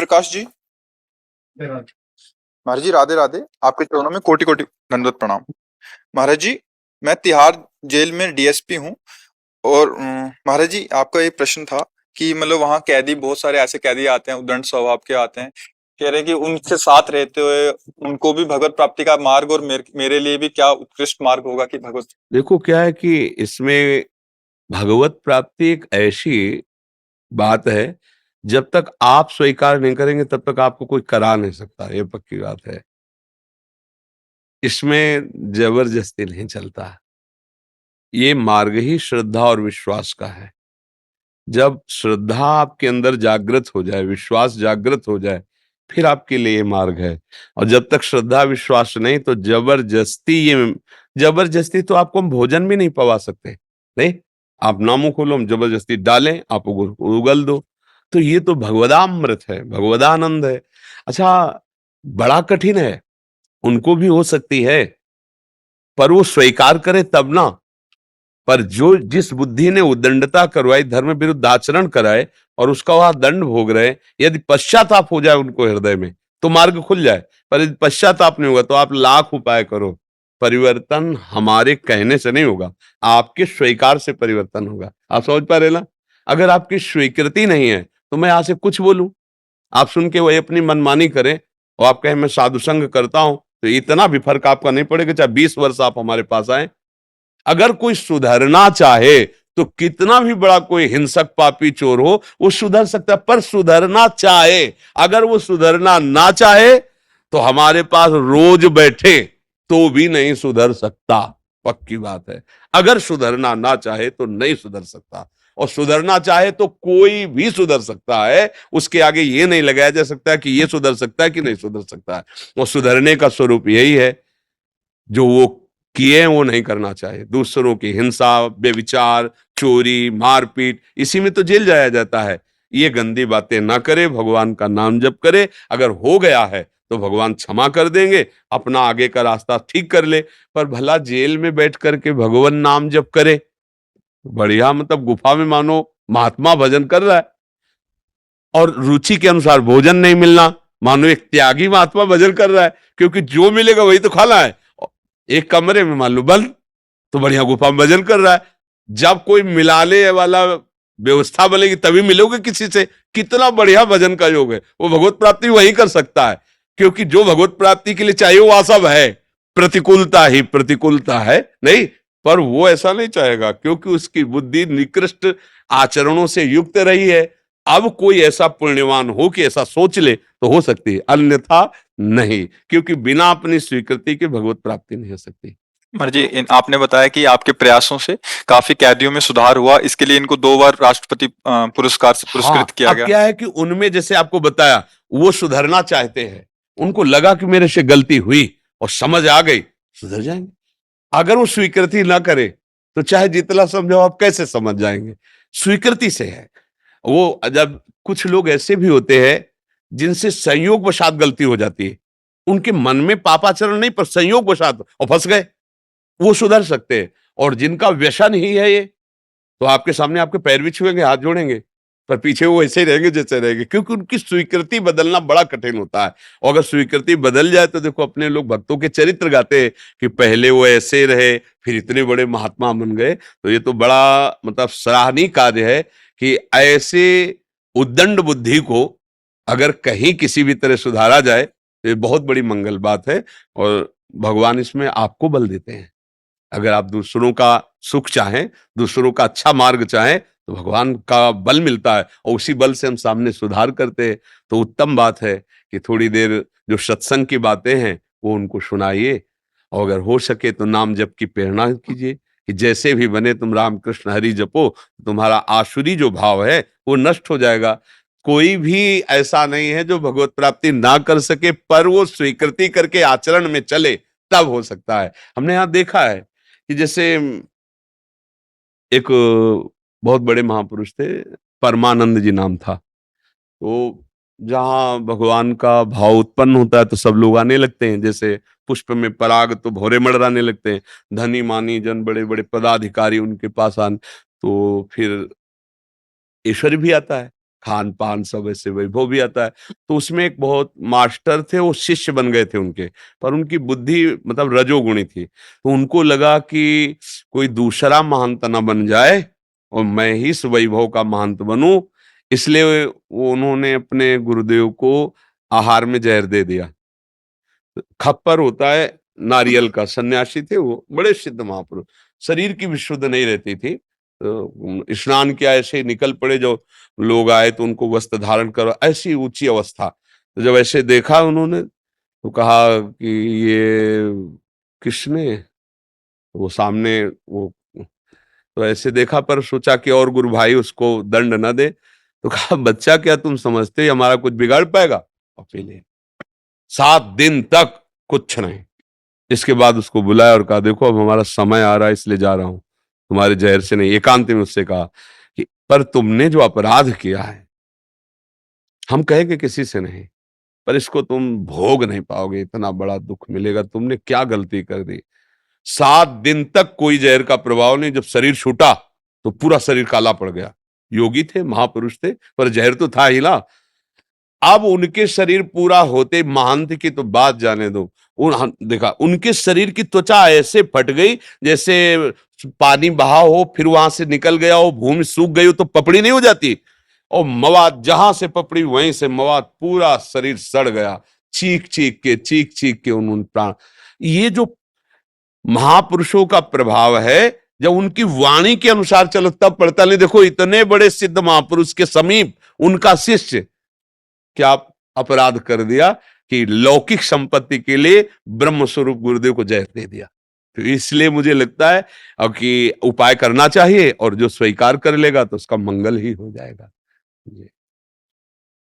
प्रकाश जी। महाराज जी राधे राधे। आपके चरणों में कोटि कोटि दंडवत प्रणाम। महाराज जी, मैं तिहाड़ जेल में डीएसपी हूँ। और महाराज जी, आपका एक प्रश्न था कि मतलब वहाँ कैदी, बहुत सारे ऐसे कैदी आते हैं उद्दंड स्वभाव के आते हैं, कह रहे हैं कि उनके साथ रहते हुए उनको भी भगवत प्राप्ति का मार्ग और मेरे लिए भी क्या उत्कृष्ट मार्ग होगा कि भगवत। देखो क्या है कि इसमें भगवत प्राप्ति एक ऐसी बात है, जब तक आप स्वीकार नहीं करेंगे तब तक आपको कोई करा नहीं सकता, ये पक्की बात है। इसमें जबरदस्ती नहीं चलता। ये मार्ग ही श्रद्धा और विश्वास का है। जब श्रद्धा आपके अंदर जागृत हो जाए, विश्वास जागृत हो जाए, फिर आपके लिए ये मार्ग है। और जब तक श्रद्धा विश्वास नहीं, तो जबरदस्ती तो आपको हम भोजन भी नहीं पवा सकते। नहीं, आप नामों खोलो, हम जबरदस्ती डालें, आप उगल दो। तो ये तो भगवदामृत है, भगवदानंद है। अच्छा, बड़ा कठिन है, उनको भी हो सकती है, पर वो स्वीकार करे तब ना। पर जो जिस बुद्धि ने उद्दंडता करवाई, धर्म विरुद्ध आचरण कराए और उसका वह दंड भोग रहे, यदि पश्चाताप हो जाए उनको हृदय में तो मार्ग खुल जाए। पर यदि पश्चाताप नहीं होगा तो आप लाख उपाय करो, परिवर्तन हमारे कहने से नहीं होगा, आपके स्वीकार से परिवर्तन होगा। आप समझ पा रहे ना? अगर आपकी स्वीकृति नहीं है तो मैं यहां से कुछ बोलूं, आप सुन के वही अपनी मनमानी करें और आप कहें मैं साधु संग करता हूं, तो इतना भी फर्क आपका नहीं पड़ेगा चाहे 20 वर्ष आप हमारे पास आए। अगर कोई सुधरना चाहे तो कितना भी बड़ा कोई हिंसक पापी चोर हो वो सुधर सकता है, पर सुधरना चाहे। अगर वो सुधरना ना चाहे तो हमारे पास रोज बैठे तो भी नहीं सुधर सकता, पक्की बात है। अगर सुधरना ना चाहे तो नहीं सुधर सकता, और सुधरना चाहे तो कोई भी सुधर सकता है। उसके आगे ये नहीं लगाया जा सकता कि ये सुधर सकता है कि नहीं सुधर सकता है। और सुधरने का स्वरूप यही है, जो वो किए वो नहीं करना चाहिए। दूसरों की हिंसा, बेविचार, चोरी, मारपीट, इसी में तो जेल जाया जाता है। ये गंदी बातें ना करे, भगवान का नाम जप करे। अगर हो गया है तो भगवान क्षमा कर देंगे, अपना आगे का रास्ता ठीक कर ले। पर भला जेल में बैठ करके भगवान नाम जप करे, बढ़िया, मतलब गुफा में मानो महात्मा भजन कर रहा है, और रुचि के अनुसार भोजन नहीं मिलना, मानो एक त्यागी महात्मा भजन कर रहा है, क्योंकि जो मिलेगा वही तो खाना है। एक कमरे में मान लो बंद, तो बढ़िया गुफा में भजन कर रहा है। जब कोई मिलाने वाला व्यवस्था बनेगी तभी मिलोगे किसी से। कितना बढ़िया भजन का योग है, वो भगवत प्राप्ति वही कर सकता है, क्योंकि जो भगवत प्राप्ति के लिए चाहिए वो सब है। प्रतिकूलता ही प्रतिकूलता है नहीं, पर वो ऐसा नहीं चाहेगा, क्योंकि उसकी बुद्धि निकृष्ट आचरणों से युक्त रही है। अब कोई ऐसा पुण्यवान हो कि ऐसा सोच ले तो हो सकती है, अन्यथा नहीं, क्योंकि बिना अपनी स्वीकृति के भगवत प्राप्ति नहीं हो सकती। महाराज जी, आपने बताया कि आपके प्रयासों से काफी कैदियों में सुधार हुआ, इसके लिए इनको 2 बार राष्ट्रपति पुरस्कार से पुरस्कृत हाँ, किया अब गया। क्या है कि उनमें जैसे आपको बताया, वो सुधरना चाहते हैं, उनको लगा कि मेरे से गलती हुई और समझ आ गई, सुधर जाएंगे। अगर वो स्वीकृति ना करे तो चाहे जितना समझाओ आप कैसे समझ जाएंगे। स्वीकृति से है वो। जब कुछ लोग ऐसे भी होते हैं जिनसे संयोग वशात गलती हो जाती है, उनके मन में पापाचरण नहीं, पर संयोग वशात और फंस गए, वो सुधर सकते हैं। और जिनका व्यसन ही है ये, तो आपके सामने आपके पैर भी छुएंगे, हाथ जोड़ेंगे, पर पीछे वो ऐसे ही रहेंगे जैसे रहेंगे, क्योंकि उनकी स्वीकृति बदलना बड़ा कठिन होता है। और अगर स्वीकृति बदल जाए तो देखो, अपने लोग भक्तों के चरित्र गाते हैं कि पहले वो ऐसे रहे फिर इतने बड़े महात्मा बन गए। तो ये तो बड़ा मतलब सराहनीय कार्य है कि ऐसे उद्दंड बुद्धि को अगर कहीं किसी भी तरह सुधारा जाए तो ये बहुत बड़ी मंगल बात है। और भगवान इसमें आपको बल देते हैं। अगर आप दूसरों का सुख चाहें, दूसरों का अच्छा मार्ग चाहें, तो भगवान का बल मिलता है, और उसी बल से हम सामने सुधार करते हैं। तो उत्तम बात है कि थोड़ी देर जो सत्संग की बातें हैं वो उनको सुनाइए, और अगर हो सके तो नाम जप की प्रेरणा कीजिए कि जैसे भी बने तुम राम कृष्ण हरि जपो, तुम्हारा आसुरी जो भाव है वो नष्ट हो जाएगा। कोई भी ऐसा नहीं है जो भगवत प्राप्ति ना कर सके, पर वो स्वीकृति करके आचरण में चले, तब हो सकता है। हमने यहाँ देखा है कि जैसे एक बहुत बड़े महापुरुष थे, परमानंद जी नाम था। तो जहां भगवान का भाव उत्पन्न होता है तो सब लोग आने लगते हैं, जैसे पुष्प में पराग तो भौरे मड़राने लगते हैं। धनी मानी जन, बड़े बड़े पदाधिकारी उनके पास आन, तो फिर ईश्वर भी आता है, खान पान सब ऐसे वैभव भी आता है। तो उसमें एक बहुत मास्टर थे, वो शिष्य बन गए थे उनके, पर उनकी बुद्धि मतलब रजोगुणी थी, तो उनको लगा कि कोई दूसरा महंत ना बन जाए और मैं ही इस वैभव का महंत बनूं, इसलिए वो उन्होंने अपने गुरुदेव को आहार में जहर दे दिया। खप्पर होता है नारियल का, सन्यासी थे वो, बड़े सिद्ध महापुरुष, शरीर की भी शुद्ध नहीं रहती थी, तो स्नान किया ऐसे ही निकल पड़े, जो लोग आए तो उनको वस्त्र धारण करो, ऐसी ऊंची अवस्था। तो जब ऐसे देखा उन्होंने तो कहा कि ये किसने, वो सामने वो, तो ऐसे देखा पर सोचा कि और गुरु भाई उसको दंड न दे, तो कहा बच्चा क्या तुम समझते ही हमारा कुछ बिगाड़ पाएगा? अकेले 7 दिन तक कुछ नहीं। इसके बाद उसको बुलाया और कहा देखो अब हमारा समय आ रहा है इसलिए जा रहा हूं, तुम्हारे जहर से नहीं। एकांत में उससे कहा कि पर तुमने जो अपराध किया है, हम कहेंगे किसी से नहीं, पर इसको तुम भोग नहीं पाओगे, इतना बड़ा दुख मिलेगा, तुमने क्या गलती कर दी। 7 दिन तक कोई जहर का प्रभाव नहीं, जब शरीर छूटा तो पूरा शरीर काला पड़ गया। योगी थे, महापुरुष थे, पर जहर तो था ही ना। अब उनके शरीर पूरा होते, महंत की तो बात जाने दो, देखा उनके शरीर की त्वचा ऐसे फट गई जैसे पानी बहा हो फिर वहां से निकल गया हो, भूमि सूख गई हो तो पपड़ी नहीं हो जाती, और मवाद जहां से पपड़ी वहीं से मवाद, पूरा शरीर सड़ गया। चीख चीख के उन्होंने प्राण। ये जो महापुरुषों का प्रभाव है, जब उनकी वाणी के अनुसार चलो तब पड़ता नहीं। देखो इतने बड़े सिद्ध महापुरुष के समीप उनका शिष्य क्या अपराध कर दिया कि लौकिक संपत्ति के लिए ब्रह्म स्वरूप गुरुदेव को जहर दे दिया। तो इसलिए मुझे लगता है अब कि उपाय करना चाहिए, और जो स्वीकार कर लेगा तो उसका मंगल ही हो जाएगा। जी।